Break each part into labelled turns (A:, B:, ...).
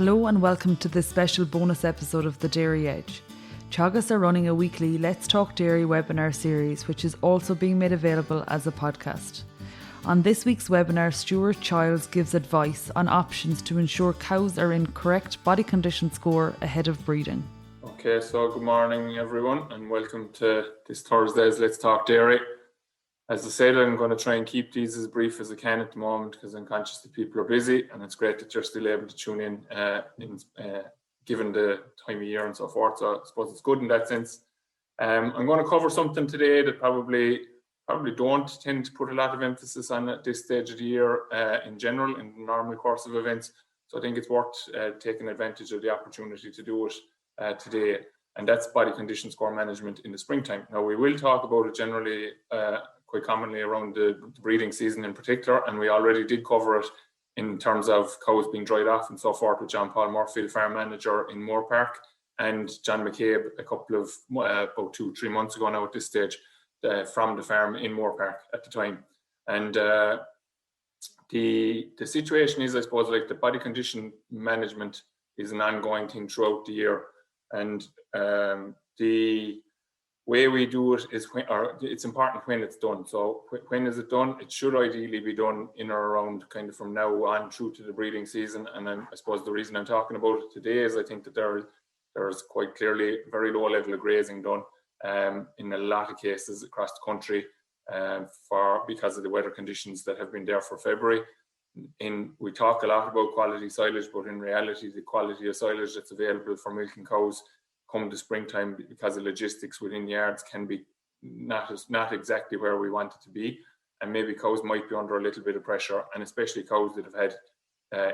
A: Hello and welcome to this special bonus episode of The Dairy Edge. Teagasc are running a weekly Let's Talk Dairy webinar series, which is also being made available as a podcast. On this week's webinar, Stuart Childs gives advice on options to ensure cows are in correct body condition score ahead of breeding.
B: Okay, so good morning everyone and welcome to this Thursday's Let's Talk Dairy. As I said, I'm going to try and keep these as brief as I can at the moment because I'm conscious that people are busy, and it's great that you're still able to tune in, given the time of year and so forth. So I suppose it's good in that sense. I'm going to cover something today that probably don't tend to put a lot of emphasis on at this stage of the year in general in the normal course of events. So I think it's worth taking advantage of the opportunity to do it today, and that's body condition score management in the springtime. Now, we will talk about it generally quite commonly around the breeding season in particular, and we already did cover it in terms of cows being dried off and so forth with John Paul Murphy, farm manager in Moore Park, and John McCabe a couple of about 2-3 months ago now at this stage from the farm in Moore Park at the time. And the situation is, I suppose, like the body condition management is an ongoing thing throughout the year, and the way we do it is it's important when it's done. So when is it done? It should ideally be done in or around kind of from now on through to the breeding season. And I suppose the reason I'm talking about it today is I think that there's quite clearly a very low level of grazing done in a lot of cases across the country because of the weather conditions that have been there for February. We talk a lot about quality silage, but in reality, the quality of silage that's available for milking cows come the springtime, because of logistics within yards, can be not exactly where we want it to be, and maybe cows might be under a little bit of pressure, and especially cows that have had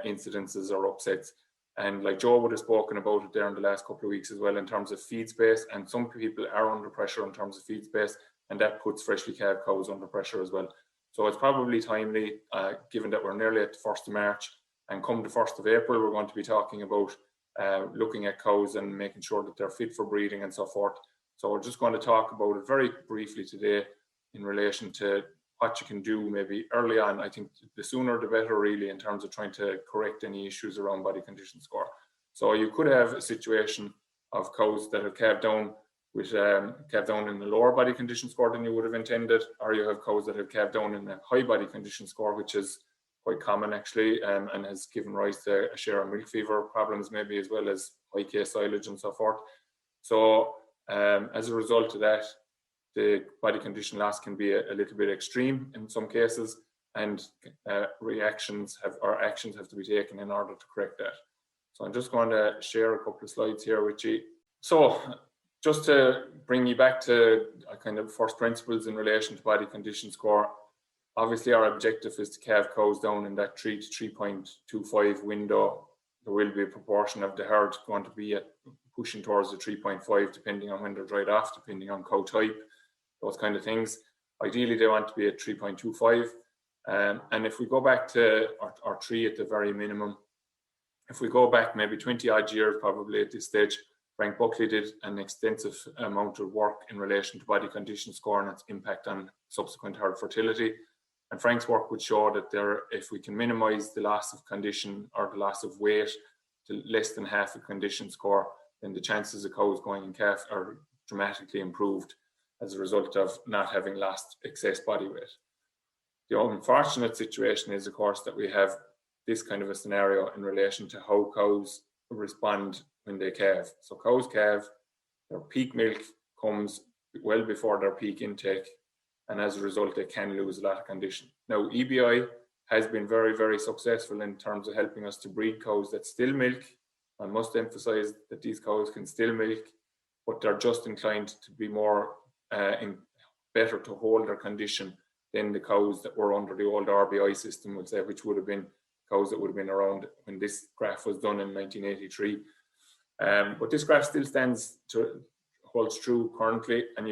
B: incidences or upsets. And like Joe would have spoken about it there in the last couple of weeks as well in terms of feed space, and some people are under pressure in terms of feed space, and that puts freshly calved cows under pressure as well. So it's probably timely, given that we're nearly at the 1st of March, and come the 1st of April, we're going to be talking about looking at cows and making sure that they're fit for breeding and so forth. So we're just going to talk about it very briefly today in relation to what you can do maybe early on. I think the sooner the better, really, in terms of trying to correct any issues around body condition score. So you could have a situation of cows that have calved down in the lower body condition score than you would have intended, or you have cows that have calved down in a high body condition score, which is quite common actually, and has given rise to a share of milk fever problems, maybe, as well as high case silage and so forth. So as a result of that, the body condition loss can be a little bit extreme in some cases, and actions have to be taken in order to correct that. So I'm just going to share a couple of slides here with you. So just to bring you back to a kind of first principles in relation to body condition score, obviously our objective is to calve cows down in that 3 to 3.25 window. There will be a proportion of the herd going to be pushing towards the 3.5, depending on when they're dried off, depending on cow type, those kind of things. Ideally, they want to be at 3.25. And if we go back to our 3 at the very minimum, if we go back maybe 20 odd years probably at this stage, Frank Buckley did an extensive amount of work in relation to body condition score and its impact on subsequent herd fertility. And Frank's work would show that if we can minimize the loss of condition or the loss of weight to less than half a condition score, then the chances of cows going in calf are dramatically improved as a result of not having lost excess body weight. The unfortunate situation is, of course, that we have this kind of a scenario in relation to how cows respond when they calve. So cows calve, their peak milk comes well before their peak intake, and as a result, they can lose a lot of condition. Now, EBI has been very, very successful in terms of helping us to breed cows that still milk. I must emphasize that these cows can still milk, but they're just inclined to be more better to hold their condition than the cows that were under the old RBI system, would say, which would have been cows that would have been around when this graph was done in 1983. But this graph still holds true currently, and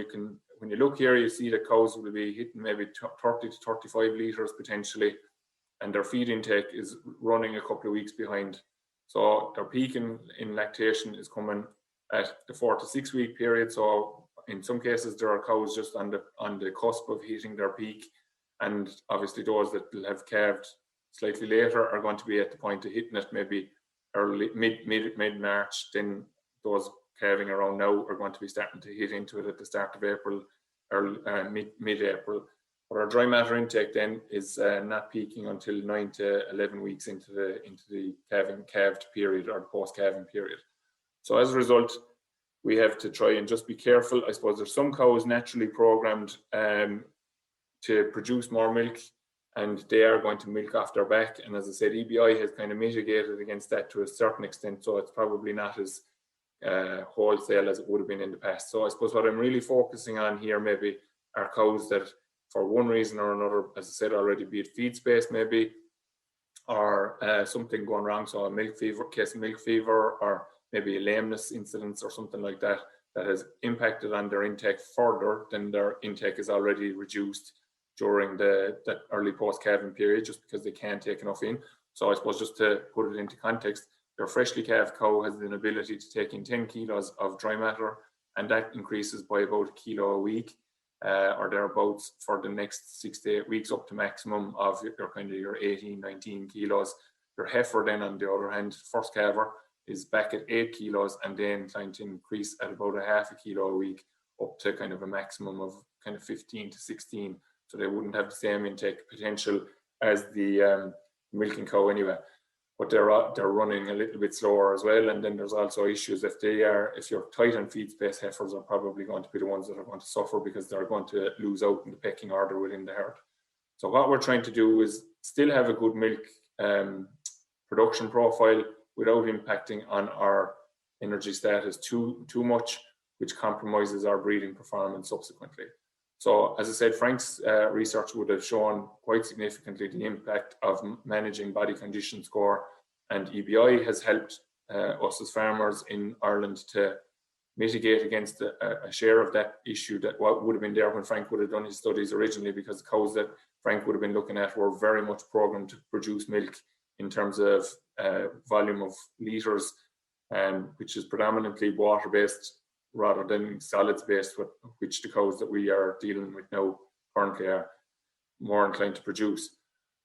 B: when you look here, you see that cows will be hitting maybe 30 to 35 litres potentially, and their feed intake is running a couple of weeks behind. So their peak in lactation is coming at the 4 to 6 week period. So in some cases, there are cows just on the cusp of hitting their peak, and obviously those that will have calved slightly later are going to be at the point of hitting it maybe early mid-March, then those calving around now are going to be starting to hit into it at the start of April, or mid-April. But our dry matter intake then is not peaking until 9 to 11 weeks into the calved period, or the post-calving period. So as a result, we have to try and just be careful. I suppose there's some cows naturally programmed to produce more milk, and they are going to milk off their back. And as I said, EBI has kind of mitigated against that to a certain extent, so it's probably not as wholesale as it would have been in the past. So I suppose what I'm really focusing on here maybe are cows that, for one reason or another, as I said already, be it feed space maybe, or something going wrong, so a milk fever, or maybe a lameness incidence or something like that, that has impacted on their intake further than their intake is already reduced during that early post-calving period, just because they can't take enough in. So I suppose just to put it into context, your freshly calved cow has an ability to take in 10 kilos of dry matter, and that increases by about a kilo a week, or thereabouts, for the next 6 to 8 weeks, up to maximum of your 18, 19 kilos. Your heifer then, on the other hand, first calver, is back at 8 kilos, and then trying to increase at about a half a kilo a week, up to kind of a maximum of kind of 15 to 16. So they wouldn't have the same intake potential as the milking cow anyway. But they're running a little bit slower as well. And then there's also issues if you're tight on feed space, heifers are probably going to be the ones that are going to suffer, because they're going to lose out in the pecking order within the herd. So what we're trying to do is still have a good milk production profile without impacting on our energy status too much, which compromises our breeding performance subsequently. So as I said, Frank's research would have shown quite significantly the impact of managing body condition score, and EBI has helped us as farmers in Ireland to mitigate against a share of that issue that what would have been there when Frank would have done his studies originally, because the cows that Frank would have been looking at were very much programmed to produce milk in terms of volume of litres, which is predominantly water-based rather than solids-based, which the cows that we are dealing with now currently are more inclined to produce.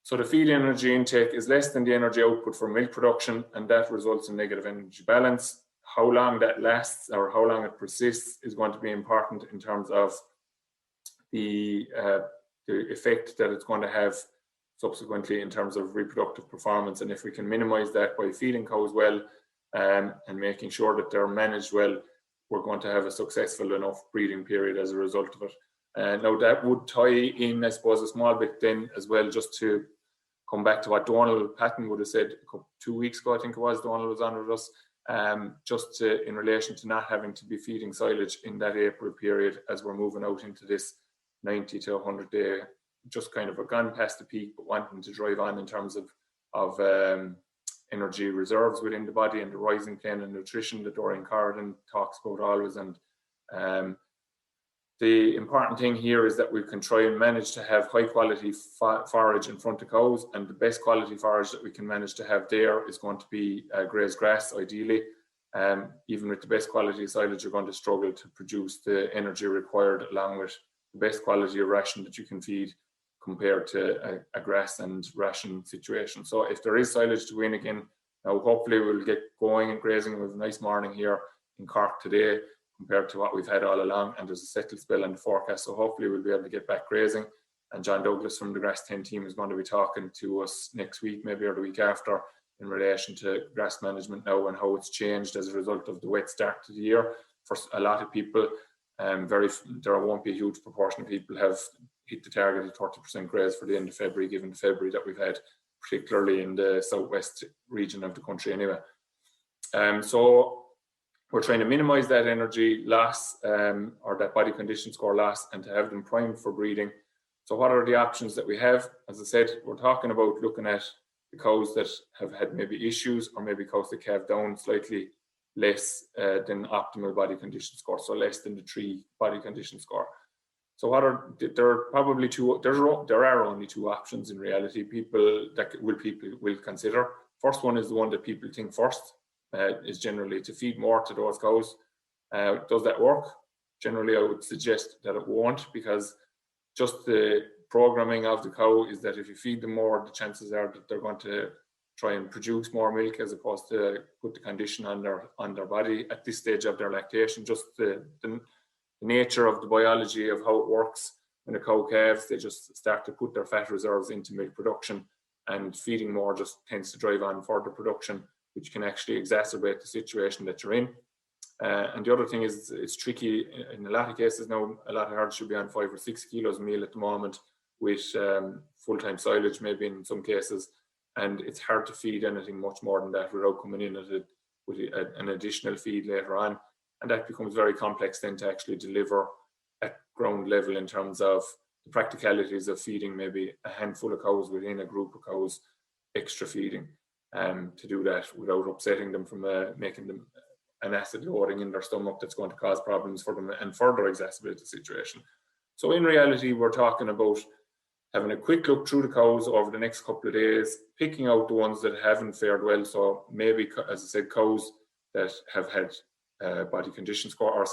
B: So the feed energy intake is less than the energy output for milk production, and that results in negative energy balance. How long that lasts, or how long it persists, is going to be important in terms of the effect that it's going to have subsequently in terms of reproductive performance. And if we can minimize that by feeding cows well and making sure that they're managed well, we're going to have a successful enough breeding period as a result of it. Now that would tie in, I suppose, a small bit then as well, just to come back to what Donald Patton would have said 2 weeks ago, I think it was, Donald was on with us, just in relation to not having to be feeding silage in that April period as we're moving out into this 90 to 100 day, just kind of gone past the peak, but wanting to drive on in terms of energy reserves within the body and the rising plane and nutrition that Dorian Corridan talks about always. And the important thing here is that we can try and manage to have high quality forage in front of cows, and the best quality forage that we can manage to have there is going to be grazed grass, ideally. Even with the best quality silage, you're going to struggle to produce the energy required along with the best quality of ration that you can feed compared to a grass and ration situation. So if there is silage to win again, now hopefully we'll get going and grazing. We have a nice morning here in Cork today compared to what we've had all along, and there's a settled spell in the forecast, so hopefully we'll be able to get back grazing. And John Douglas from the Grass 10 team is going to be talking to us next week, maybe, or the week after, in relation to grass management now and how it's changed as a result of the wet start to the year. For a lot of people, there won't be a huge proportion of people have hit the target of 30% graze for the end of February, given the February that we've had, particularly in the southwest region of the country anyway. So we're trying to minimize that energy loss or that body condition score loss, and to have them primed for breeding. So what are the options that we have? As I said, we're talking about looking at the cows that have had maybe issues, or maybe cows that calve down slightly less than optimal body condition score, so less than the 3 body condition score. So there are only 2 options in reality people will consider. First one is the one that people think first, is generally to feed more to those cows. Does that work? Generally, I would suggest that it won't, because just the programming of the cow is that if you feed them more, the chances are that they're going to try and produce more milk as opposed to put the condition on their body at this stage of their lactation. Just the nature of the biology of how it works. When a cow calves, they just start to put their fat reserves into milk production, and feeding more just tends to drive on further production, which can actually exacerbate the situation that you're in. And the other thing is, it's tricky in a lot of cases now. A lot of herds should be on 5 or 6 kilos meal at the moment, with full-time silage maybe in some cases, and it's hard to feed anything much more than that without coming in with an additional feed later on, and that becomes very complex then to actually deliver at ground level in terms of the practicalities of feeding maybe a handful of cows within a group of cows extra feeding, to do that without upsetting them from making them an acid loading in their stomach that's going to cause problems for them and further exacerbate the situation. So in reality, we're talking about having a quick look through the cows over the next couple of days, picking out the ones that haven't fared well. So maybe, as I said, cows that have had body condition score,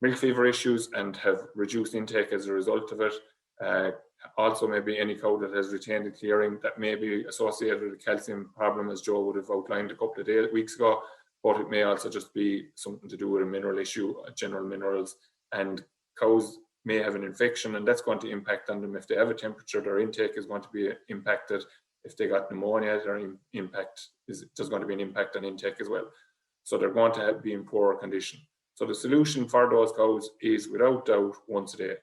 B: milk fever issues and have reduced intake as a result of it. Also, maybe any cow that has retained the clearing that may be associated with a calcium problem, as Joe would have outlined a couple of weeks ago, but it may also just be something to do with a mineral issue, general minerals, and cows may have an infection, and that's going to impact on them. If they have a temperature, their intake is going to be impacted. If they got pneumonia, there's going to be an impact on intake as well. So they're going to be in poorer condition. So the solution for those cows is, without doubt, once a day.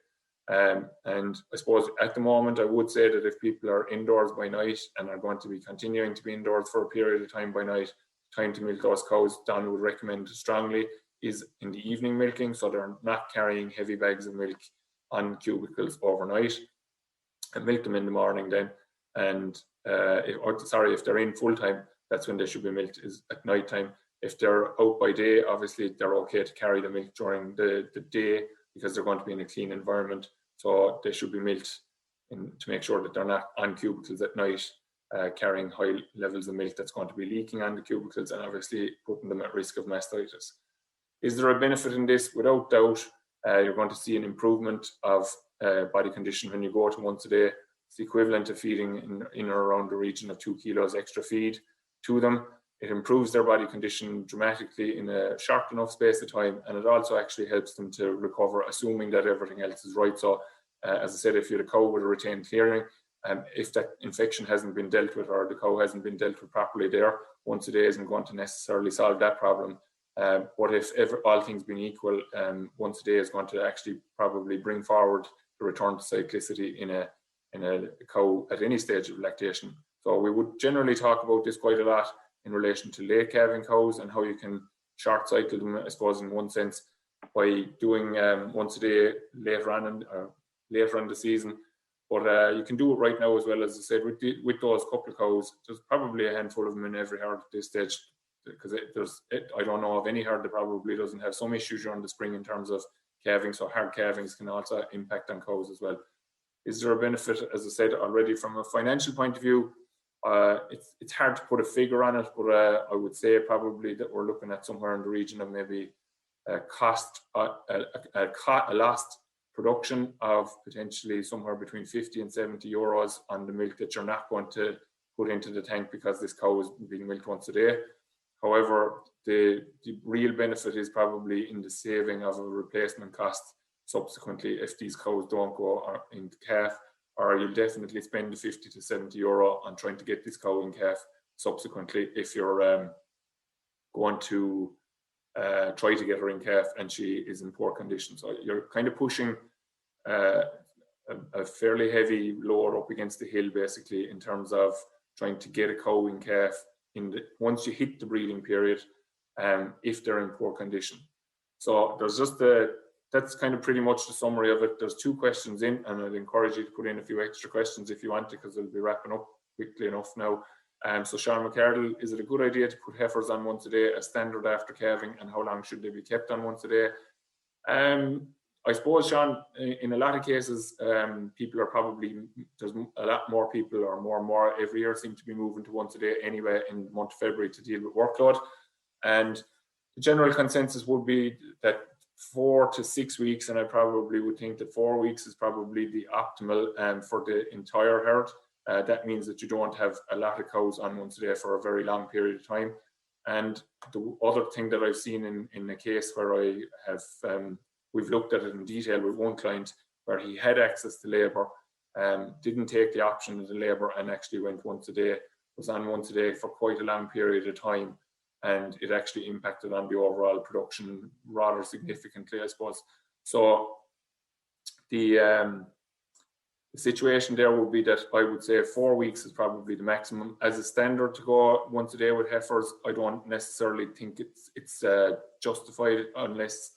B: And I suppose at the moment, I would say that if people are indoors by night and are going to be continuing to be indoors for a period of time by night, time to milk those cows, Don would recommend strongly, is in the evening milking, so they're not carrying heavy bags of milk on cubicles overnight, and milk them in the morning then. And if they're in full time, that's when they should be milked, is at night time. If they're out by day, obviously they're okay to carry the milk during the day, because they're going to be in a clean environment. So they should be milked to make sure that they're not on cubicles at night, carrying high levels of milk that's going to be leaking on the cubicles and obviously putting them at risk of mastitis. Is there a benefit in this? Without doubt, you're going to see an improvement of body condition when you go to once a day. It's the equivalent of feeding in or around the region of 2 kilos extra feed to them. It improves their body condition dramatically in a short enough space of time, and it also actually helps them to recover, assuming that everything else is right. So, as I said, if you had a cow with a retained clearing, if that infection hasn't been dealt with, or the cow hasn't been dealt with properly there, once a day isn't going to necessarily solve that problem. But if all things being equal, once a day is going to actually probably bring forward the return to cyclicity in a cow at any stage of lactation. So we would generally talk about this quite a lot in relation to late calving cows and how you can short cycle them, I suppose, in one sense, by doing once a day later on in the season. But you can do it right now as well. As I said, with those couple of cows, there's probably a handful of them in every herd at this stage, because I don't know of any herd that probably doesn't have some issues during the spring in terms of calving. So hard calvings can also impact on cows as well. Is there a benefit? As I said already, from a financial point of view, it's hard to put a figure on it, but I would say probably that we're looking at somewhere in the region of maybe a lost production of potentially somewhere between 50 and 70 euros on the milk that you're not going to put into the tank because this cow is being milked once a day. However, the real benefit is probably in the saving of a replacement cost subsequently if these cows don't go into calf, or you'll definitely spend the 50 to 70 euro on trying to get this cow in calf subsequently if you're going to try to get her in calf and she is in poor condition. So you're kind of pushing a fairly heavy load up against the hill, basically, in terms of trying to get a cow in calf once you hit the breeding period, if they're in poor condition. So there's just that's kind of pretty much the summary of it. There's 2 questions in, and I'd encourage you to put in a few extra questions if you want to, because we'll be wrapping up quickly enough now. So Sean McCardle, is it a good idea to put heifers on once a day as standard after calving, and how long should they be kept on once a day? I suppose, Sean, in a lot of cases, people are there's a lot more people, or more and more every year, seem to be moving to once a day anyway in the month of February to deal with workload. And the general consensus would be that 4 to 6 weeks, and I probably would think that 4 weeks is probably the optimal for the entire herd. that means that you don't have a lot of cows on once a day for a very long period of time. And the other thing that I've seen in a case where I have, we've looked at it in detail with one client where he had access to labour, didn't take the option of the labour and actually went once a day, was on once a day for quite a long period of time. And it actually impacted on the overall production rather significantly, I suppose. So the situation there would be that I would say 4 weeks is probably the maximum as a standard to go once a day with heifers. I don't necessarily think it's justified unless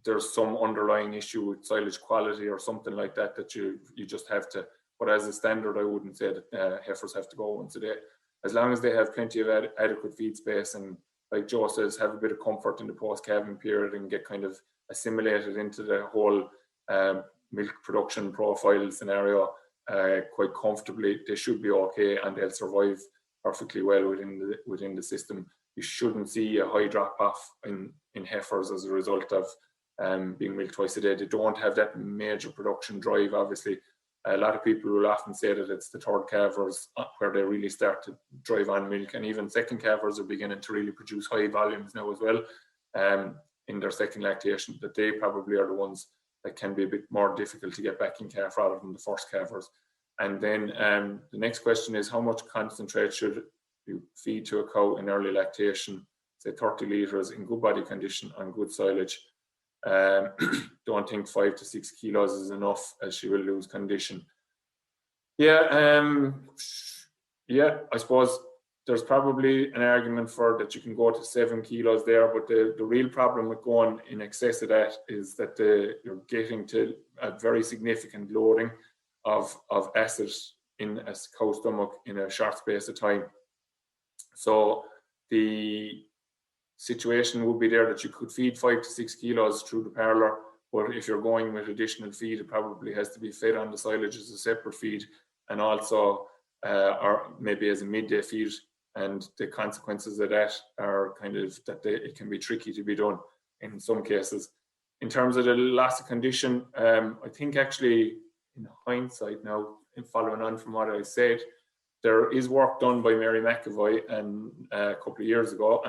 B: there's some underlying issue with silage quality or something like that that you just have to. But as a standard, I wouldn't say that heifers have to go once a day. As long as they have plenty of adequate feed space and, like Joe says, have a bit of comfort in the post-calving period and get kind of assimilated into the whole milk production profile scenario quite comfortably, they should be okay and they'll survive perfectly well within the system. You shouldn't see a high drop off in heifers as a result of being milked twice a day. They don't have that major production drive, obviously. A lot of people will often say that it's the third calvers where they really start to drive on milk, and even second calvers are beginning to really produce high volumes now as well in their second lactation, that they probably are the ones that can be a bit more difficult to get back in calf rather than the first calvers. And then the next question is, how much concentrate should you feed to a cow in early lactation? Say 30 litres in good body condition on good silage. Don't think 5 to 6 kilos is enough, as she will lose condition. I suppose there's probably an argument for that you can go to 7 kilos there, but the real problem with going in excess of that is that you're getting to a very significant loading of acid in a cow stomach in a short space of time. So the situation would be there that you could feed 5 to 6 kilos through the parlour, but if you're going with additional feed, it probably has to be fed on the silage as a separate feed, and also or maybe as a midday feed. And the consequences of that are kind of that it can be tricky to be done in some cases. In terms of the loss of condition, I think actually in hindsight now, in following on from what I said, there is work done by Mary McAvoy a couple of years ago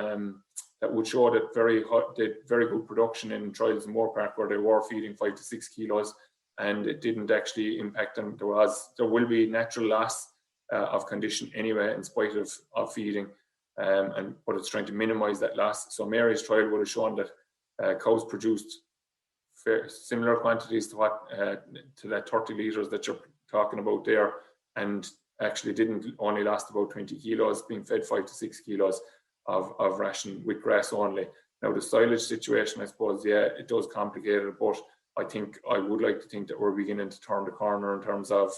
B: that would show that did very good production in trials in Moore Park where they were feeding 5 to 6 kilos, and it didn't actually impact them. There will be natural loss of condition anyway in spite of feeding, but it's trying to minimize that loss. So Mary's trial would have shown that cows produced similar quantities to that 30 litres that you're talking about there, and actually didn't only lost about 20 kilos, being fed 5 to 6 kilos of ration with grass only. Now the silage situation, I suppose, it does complicate it, but I would like to think that we're beginning to turn the corner in terms of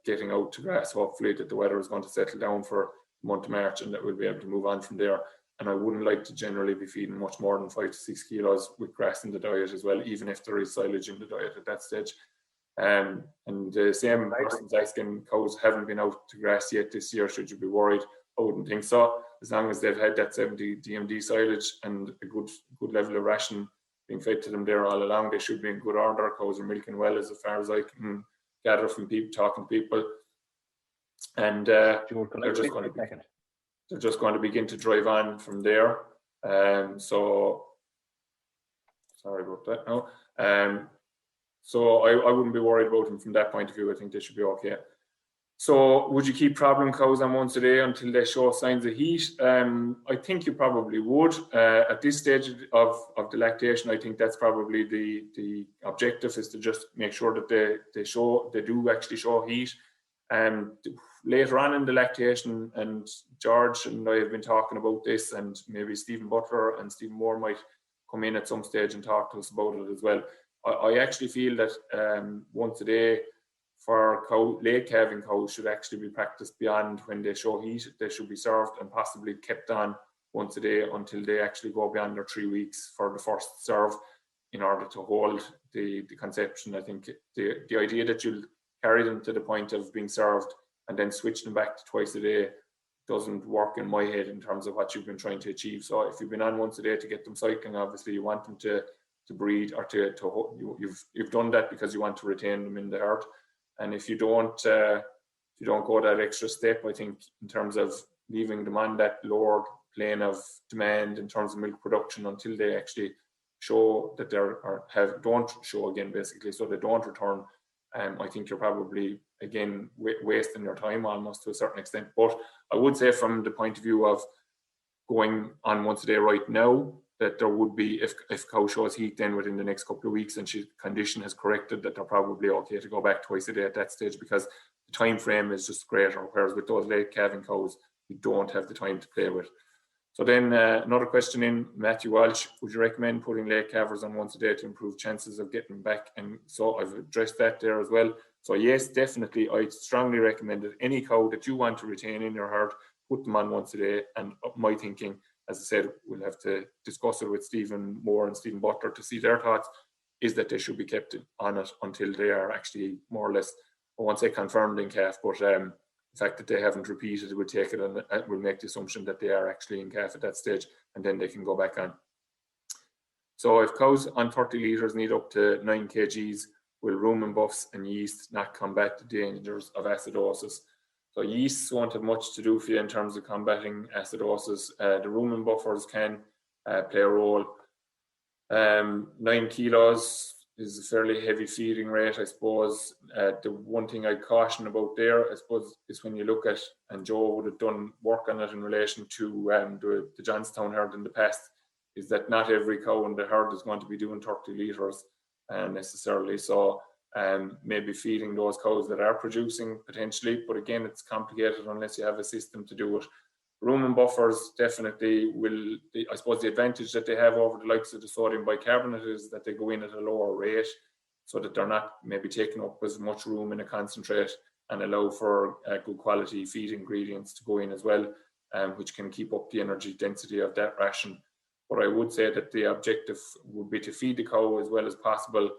B: getting out to grass. Hopefully that the weather is going to settle down for the month of March and that we'll be able to move on from there. And I wouldn't like to generally be feeding much more than 5 to 6 kilos with grass in the diet as well, even if there is silage in the diet at that stage. And the same person's asking, cows haven't been out to grass yet this year, should you be worried? I wouldn't think so. As long as they've had that 70 DMD silage and a good level of ration being fed to them there all along, they should be in good order. Cows are milking well, as far as I can gather from people, talking to people. And they're just going to begin to drive on from there. So sorry about that now. So I wouldn't be worried about them from that point of view. I think they should be okay. So would you keep problem cows on once a day until they show signs of heat? I think you probably would. At this stage of the lactation, I think that's probably the objective, is to just make sure that they do actually show heat. Later on in the lactation, and George and I have been talking about this, and maybe Stephen Butler and Stephen Moore might come in at some stage and talk to us about it as well. I actually feel that once a day for late calving cows should actually be practiced beyond when they show heat. They should be served and possibly kept on once a day until they actually go beyond their 3 weeks for the first serve, in order to hold the conception. I think the idea that you'll carry them to the point of being served and then switch them back to twice a day doesn't work in my head in terms of what you've been trying to achieve. So if you've been on once a day to get them cycling, obviously you want them to breed, or you've done that because you want to retain them in the herd. And if you don't, if you don't go that extra step, I think, in terms of leaving them on that lower plane of demand in terms of milk production until they actually show that don't show again, basically, so they don't return. I think you're probably, again, wasting your time almost to a certain extent. But I would say from the point of view of going on once a day right now, that there would be, if cow shows heat then within the next couple of weeks and condition has corrected, that they're probably okay to go back twice a day at that stage, because the time frame is just greater. Whereas with those late calving cows, you don't have the time to play with. So then another question in, Matthew Walsh, would you recommend putting late calvers on once a day to improve chances of getting back? And so I've addressed that there as well. So yes, definitely, I strongly recommend that any cow that you want to retain in your herd, put them on once a day. And my thinking, as I said, we'll have to discuss it with Stephen Moore and Stephen Butler to see their thoughts, is that they should be kept on it until they are actually more or less, I won't say confirmed in calf, but the fact that they haven't repeated, we'll take it and we'll make the assumption that they are actually in calf at that stage, and then they can go back on. So if cows on 30 litres need up to 9 kgs, will rumen buffs and yeast not combat the dangers of acidosis? So yeasts won't have much to do for you in terms of combating acidosis. The rumen buffers can play a role. 9 kilos is a fairly heavy feeding rate, I suppose. The one thing I'd caution about there, I suppose, is when you look at, and Joe would have done work on it in relation to the Johnstown herd in the past, is that not every cow in the herd is going to be doing 30 litres necessarily. So maybe feeding those cows that are producing potentially, but again, it's complicated unless you have a system to do it. Rumen buffers definitely will, I suppose the advantage that they have over the likes of the sodium bicarbonate is that they go in at a lower rate, so that they're not maybe taking up as much room in a concentrate, and allow for good quality feed ingredients to go in as well, which can keep up the energy density of that ration. But I would say that the objective would be to feed the cow as well as possible.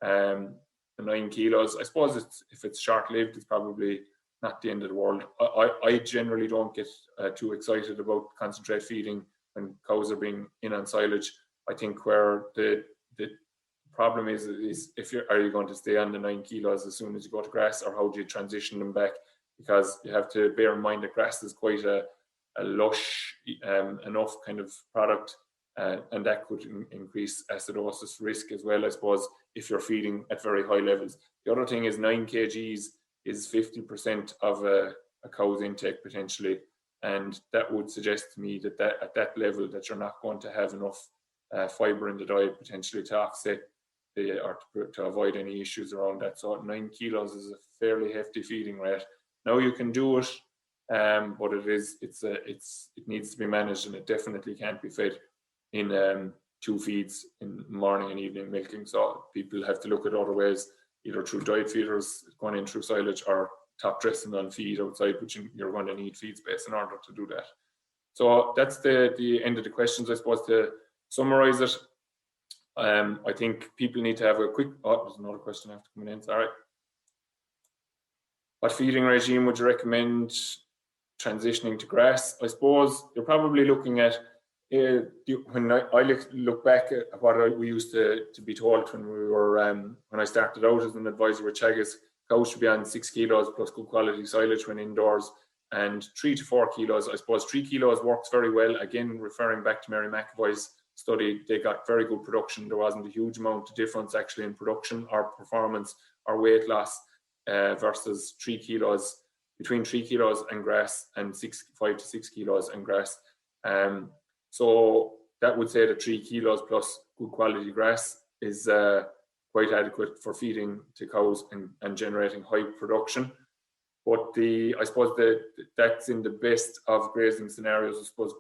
B: The 9 kilos, I suppose if it's short-lived, it's probably not the end of the world. I generally don't get too excited about concentrate feeding when cows are being in on silage. I think where the problem is are you going to stay on the 9 kilos as soon as you go to grass, or how do you transition them back? Because you have to bear in mind that grass is quite a lush enough kind of product, and that could increase acidosis risk as well, I suppose, if you're feeding at very high levels. The other thing is 9 kgs is 50% of a cow's intake potentially, and that would suggest to me that at that level that you're not going to have enough fibre in the diet potentially to offset or to avoid any issues around that. So 9 kilos is a fairly hefty feeding rate. Now you can do it, but it needs to be managed, and it definitely can't be fed in 2 feeds in morning and evening milking. So people have to look at other ways, either through diet feeders going in through silage, or top dressing on feed outside, which you're going to need feed space in order to do that. So that's the end of the questions, I suppose. To summarize it, I think people need to have a quick, there's another question after coming in, sorry. What feeding regime would you recommend transitioning to grass? I suppose you're probably looking at, when I look back at what we used to be told when we were when I started out as an advisor with Teagasc, cows should be on 6 kilos plus good quality silage when indoors, and 3 to 4 kilos. I suppose 3 kilos works very well. Again, referring back to Mary McAvoy's study, they got very good production. There wasn't a huge amount of difference actually in production or performance or weight loss versus 3 kilos, between 3 kilos and grass, and 5 to 6 kilos and grass. So that would say that 3 kilos plus good quality grass is quite adequate for feeding to cows and generating high production. But I suppose that's in the best of grazing scenarios. I suppose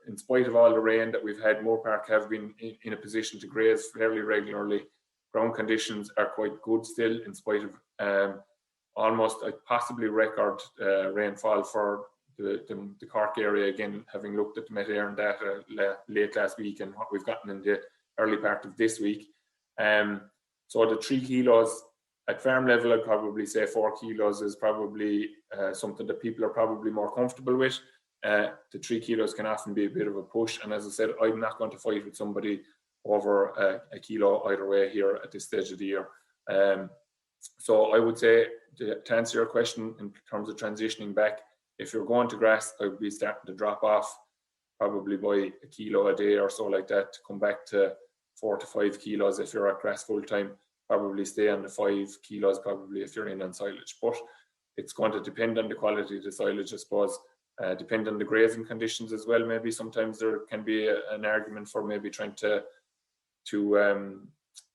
B: in spite of all the rain that we've had, Moore Park have been in a position to graze fairly regularly. Ground conditions are quite good still, in spite of almost possibly record rainfall for the Cork area. Again, having looked at the Met Éireann data late last week and what we've gotten in the early part of this week. So the 3 kilos at farm level, I'd probably say 4 kilos is probably something that people are probably more comfortable with. The 3 kilos can often be a bit of a push, and as I said, I'm not going to fight with somebody over a kilo either way here at this stage of the year. So I would say, to answer your question in terms of transitioning back, if you're going to grass, I would be starting to drop off probably by a kilo a day or so like that, to come back to 4 to 5 kilos if you're at grass full time. Probably stay on the 5 kilos probably if you're in on silage. But it's going to depend on the quality of the silage, I suppose. Depend on the grazing conditions as well. Maybe sometimes there can be an argument for maybe trying to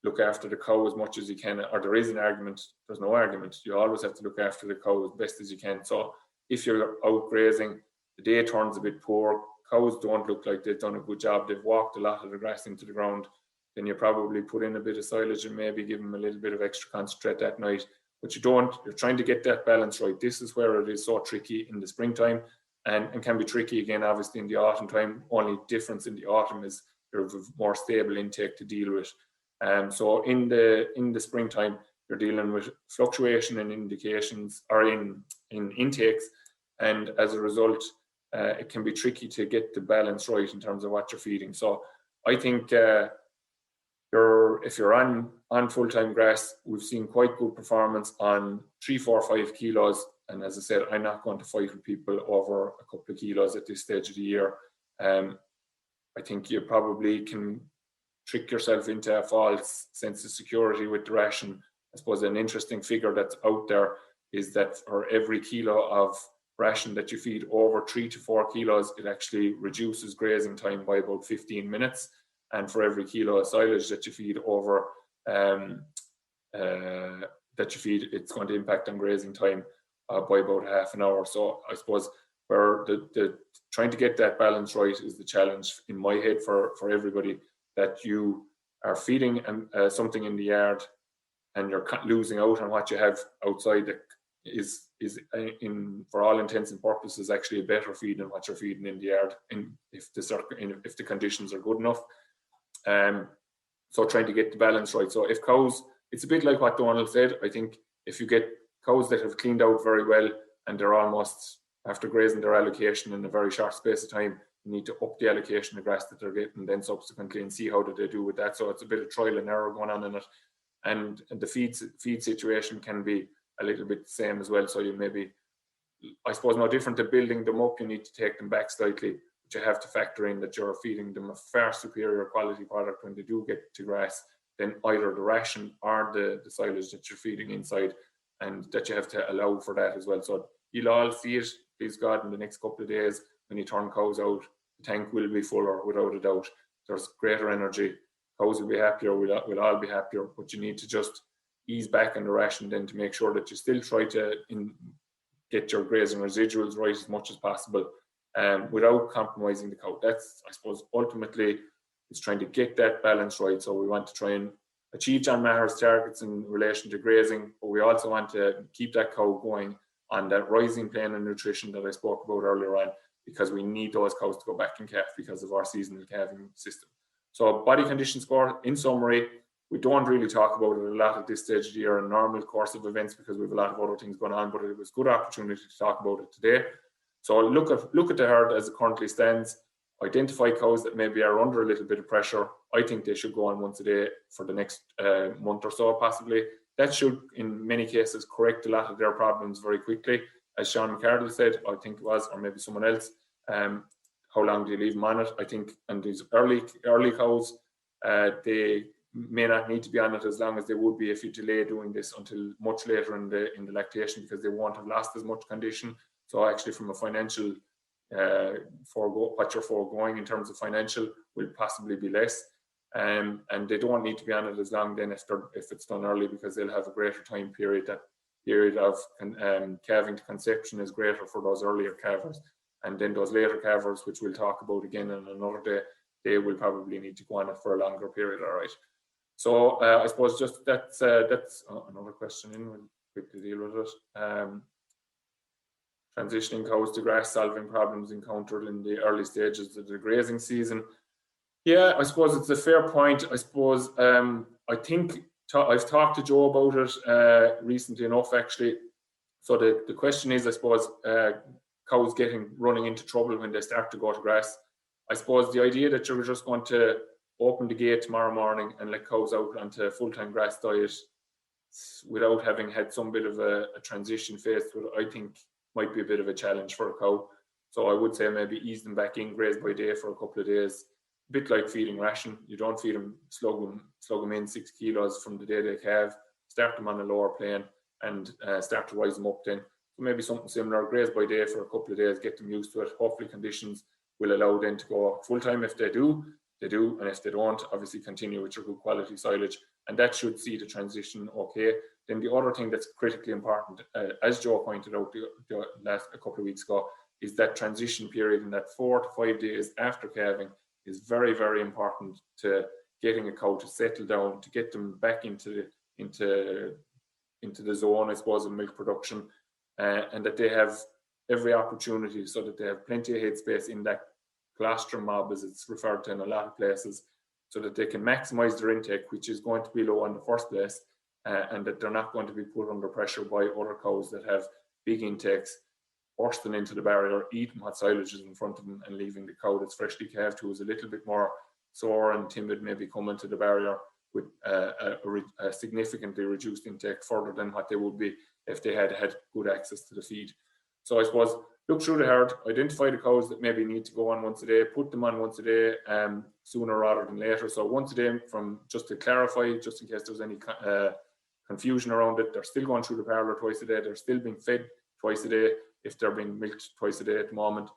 B: look after the cow as much as you can, or there is an argument. There's no argument. You always have to look after the cow as best as you can. So if you're out grazing, the day turns a bit poor, cows don't look like they've done a good job, they've walked a lot of the grass into the ground, then you probably put in a bit of silage and maybe give them a little bit of extra concentrate that night. But you're trying to get that balance right. This is where it is so tricky in the springtime, and can be tricky again, obviously, in the autumn time. Only difference in the autumn is you have a more stable intake to deal with. So in the springtime, you're dealing with fluctuation in indications, or in intakes, and as a result, it can be tricky to get the balance right in terms of what you're feeding. So I think if you're on full-time grass, we've seen quite good performance on 3, 4, 5 kilos. And as I said, I'm not going to fight with people over a couple of kilos at this stage of the year. I think you probably can trick yourself into a false sense of security with the ration. I suppose an interesting figure that's out there is that for every kilo of ration that you feed over 3 to 4 kilos, it actually reduces grazing time by about 15 minutes. And for every kilo of silage that you feed over, it's going to impact on grazing time by about half an hour. So I suppose where the trying to get that balance right is the challenge in my head for everybody, that you are feeding something in the yard and you're losing out on what you have outside that is for all intents and purposes actually a better feed than what you're feeding in the yard, if the conditions are good enough. So trying to get the balance right. So if cows, it's a bit like what Donald said. I think if you get cows that have cleaned out very well and they're almost after grazing their allocation in a very short space of time, you need to up the allocation of grass that they're getting then subsequently and see how do they do with that. So it's a bit of trial and error going on in it. And the feed situation can be a little bit the same as well. So you maybe, I suppose, no different to building them up, you need to take them back slightly, but you have to factor in that you're feeding them a far superior quality product when they do get to grass than either the ration or the silage that you're feeding inside, and that you have to allow for that as well. So you'll all see it, please God, in the next couple of days when you turn cows out, the tank will be fuller without a doubt. There's greater energy, cows will be happier, we'll all be happier, but you need to just ease back on the ration then to make sure that you still try to get your grazing residuals right as much as possible, without compromising the cow. That's, I suppose, ultimately is trying to get that balance right. So we want to try and achieve John Maher's targets in relation to grazing, but we also want to keep that cow going on that rising plane of nutrition that I spoke about earlier on, because we need those cows to go back and calf because of our seasonal calving system. So body condition score, in summary, we don't really talk about it a lot at this stage of the year in normal course of events because we have a lot of other things going on, but it was a good opportunity to talk about it today. So look at the herd as it currently stands, identify cows that maybe are under a little bit of pressure. I think they should go on once a day for the next month or so, possibly. That should, in many cases, correct a lot of their problems very quickly. As Sean McCardle said, I think it was, or maybe someone else, how long do you leave them on it? I think, and these early cows, they may not need to be on it as long as they would be if you delay doing this until much later in the lactation, because they won't have lost as much condition. So actually, from a financial what you're foregoing in terms of financial will possibly be less, and they don't need to be on it as long then if it's done early, because they'll have a greater time period. That period of calving to conception is greater for those earlier calvers, and then those later calvers, which we'll talk about again on another day, they will probably need to go on it for a longer period. All right. So I suppose just that's another question in. We'll quickly deal with it. Transitioning cows to grass, solving problems encountered in the early stages of the grazing season. Yeah, I suppose it's a fair point. I suppose I think I've talked to Joe about it recently enough, actually. So the question is, I suppose, cows running into trouble when they start to go to grass. I suppose the idea that you're just going to open the gate tomorrow morning and let cows out onto a full-time grass diet, without having had some bit of a transition phase, I think might be a bit of a challenge for a cow. So I would say maybe ease them back in graze by day for a couple of days, a bit like feeding ration. You don't feed them, slug them in 6 kilos from the day they calve, start them on a lower plane and start to rise them up then. So maybe something similar, graze by day for a couple of days, get them used to it. Hopefully conditions will allow them to go full time. If they do, they do. And if they don't, obviously continue with your good quality silage. And that should see the transition okay. Then the other thing that's critically important, as Joe pointed out a couple of weeks ago, is that transition period in that 4 to 5 days after calving is very, very important to getting a cow to settle down, to get them back into the zone, I suppose, of milk production, and that they have every opportunity so that they have plenty of headspace in that colostrum mob, as it's referred to in a lot of places, so that they can maximize their intake, which is going to be low in the first place, and that they're not going to be put under pressure by other cows that have big intakes, bursting into the barrier, eating what silage is in front of them, and leaving the cow that's freshly calved, who is a little bit more sore and timid, maybe coming to the barrier with a significantly reduced intake further than what they would be if they had had good access to the feed. So I suppose look through the herd, identify the cows that maybe need to go on once a day, put them on once a day, sooner rather than later. So once a day, from just to clarify, just in case there's any confusion around it, they're still going through the parlour twice a day, they're still being fed twice a day if they're being milked twice a day at the moment,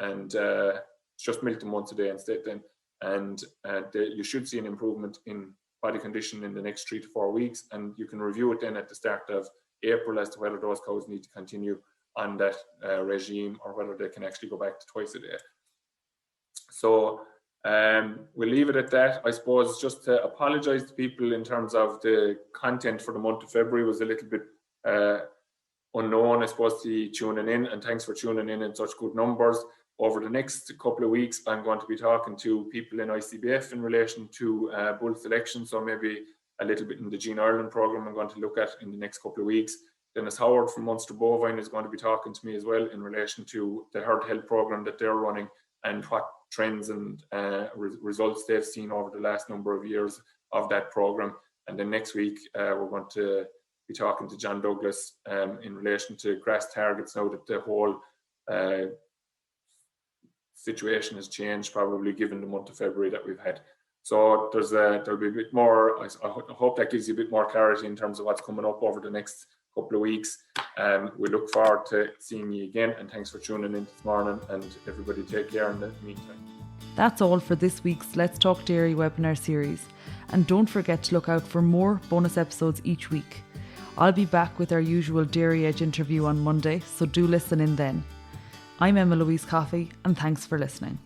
B: and just milk them once a day instead then. And you should see an improvement in body condition in the next 3 to 4 weeks, and you can review it then at the start of April as to whether those cows need to continue on that regime or whether they can actually go back to twice a day. So we'll leave it at that. I suppose just to apologise to people in terms of the content for the month of February was a little bit unknown, I suppose, to tuning in, and thanks for tuning in such good numbers. Over the next couple of weeks, I'm going to be talking to people in ICBF in relation to bull selection, so maybe a little bit in the Gene Ireland programme I'm going to look at in the next couple of weeks. Dennis Howard from Munster Bovine is going to be talking to me as well in relation to the herd health programme that they're running and what trends and results they've seen over the last number of years of that programme. And then next week, we're going to be talking to John Douglas in relation to grass targets, now that the whole situation has changed, probably given the month of February that we've had. So there'll be a bit more, I hope that gives you a bit more clarity in terms of what's coming up over the next couple of weeks. We look forward to seeing you again, and thanks for tuning in this morning, and everybody take care in the meantime.
A: That's all for this week's Let's Talk Dairy webinar series, and don't forget to look out for more bonus episodes each week. I'll be back with our usual Dairy Edge interview on Monday, so do listen in then. I'm Emma Louise Coffey, and thanks for listening.